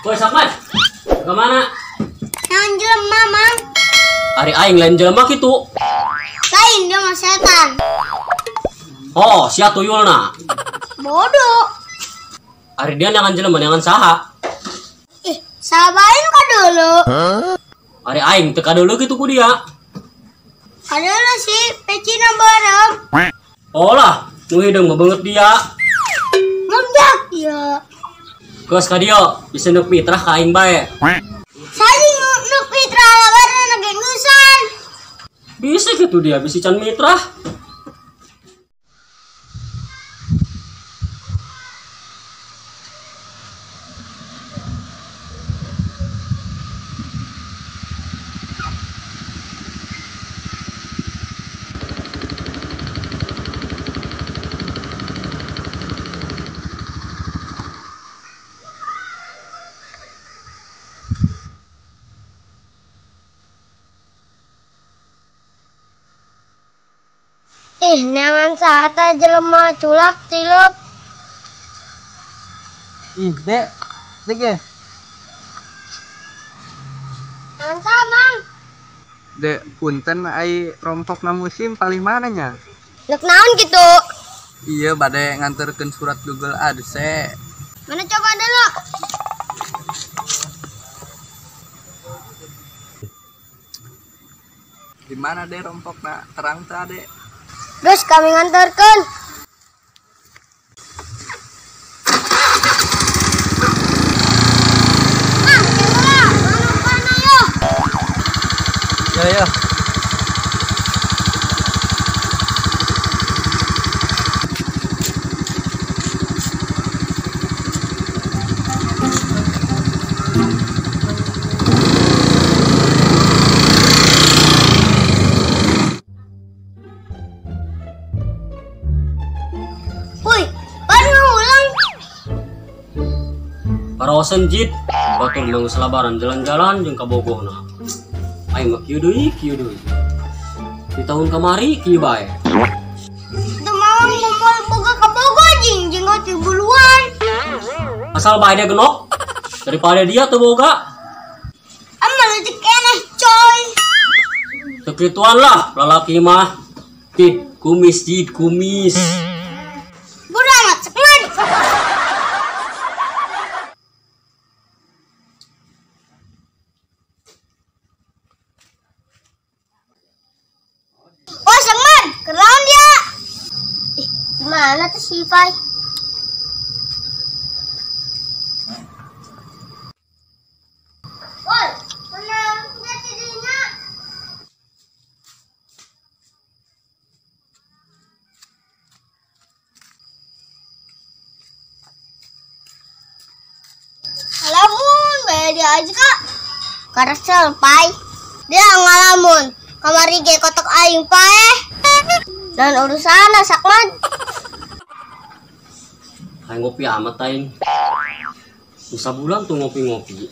Woi Sakman, kemana? Yang jelema, Mang. Ari aing lain jelema kitu. Lain dia mah setan. Oh, sia tuyulna. Bodoh. Ari dia nangan jelema nangan saha? Sabain ka dulu. Ari aing teu kadeuleu kitu ku dia. Adalah si pecina bareng. Oh lah, nu hideung mah beungeut dia. Ngebdak ya. Geus ka dieu, bisa neuk mitrah ka aing bae. Saji nuk mitra lawarna nagengeusan. Bisa gitu dia, bisa can mitrah. Neangan sahata jelema culak tilep. Dek ya. Neangan Mang. Dek, punten ai rompokna musim paling mananya? Nek naon gitu? Iya, bade nganterkeun surat Google Ads. Mana coba dulu. Di mana deh rompokna? Terang teh, Dek. Terus kami nganterkeun. Mang, coba. Mana pana yo? Ya. Parawasan jit, batur geus labaran jalan-jalan jeung ka bogohna. Aing mah kieu deui. Di tahun kamari kieu bae. Teu mau ngumpul boga ka bogo jeung jenggot ti buluan. Asal bae dia genok, daripada dia teu boga. Amal leutik keneh coy. Teu kituan lah lalaki mah. Jit kumis. Bodoh amat Sakman. Oh Sakman, keraun dia. Gimana tuh si Fai? Woi, tenang, dia tidurnya. Ngalamun, bayar dia aja kak. Karena selpai, dia ngalamun. Kamari ge kotok aing pae. Dan urusan Sakman. Aing ngopi amat aing. Bisa bulan tuh ngopi-ngopi.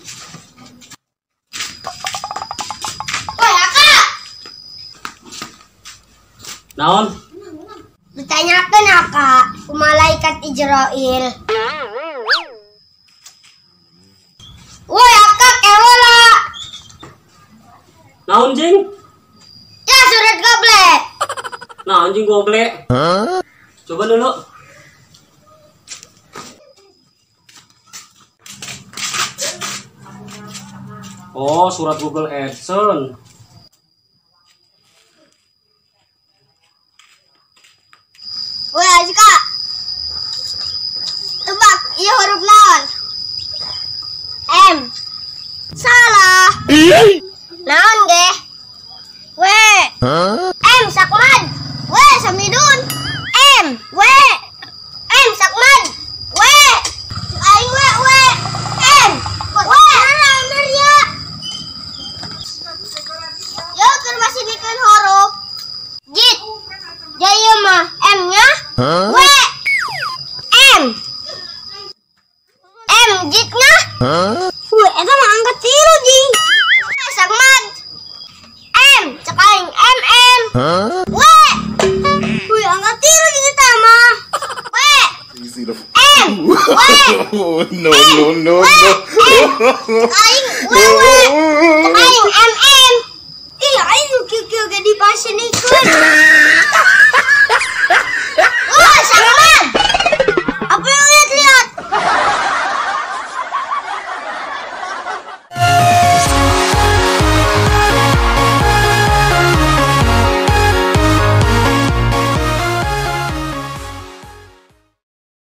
Woi, Kak. Naon? Ditanyakeun Kak, ku malaikat Israil. Woi, Kak, kewola. Naon jing? Ya surat goblek. Nah anjing goblek. Coba dulu. Oh, surat Google AdSense. Woi, Kak. Tebak, iya huruf naon? M. Salah. Naon ge? M Sakman. Samidun. M Sakman. Aing M. Bener ya. Yo keur masih bikin huruf. Jit. Jaya mah M-nya. M jitnya. Eta mah angka 3 jing. Sakman. M cek aing MM. Wih, angka 3 kita mah. M No, no, no, no. Aing wewe. Aing MM. Ih, aing kieu-kieu ge di pasien ikut.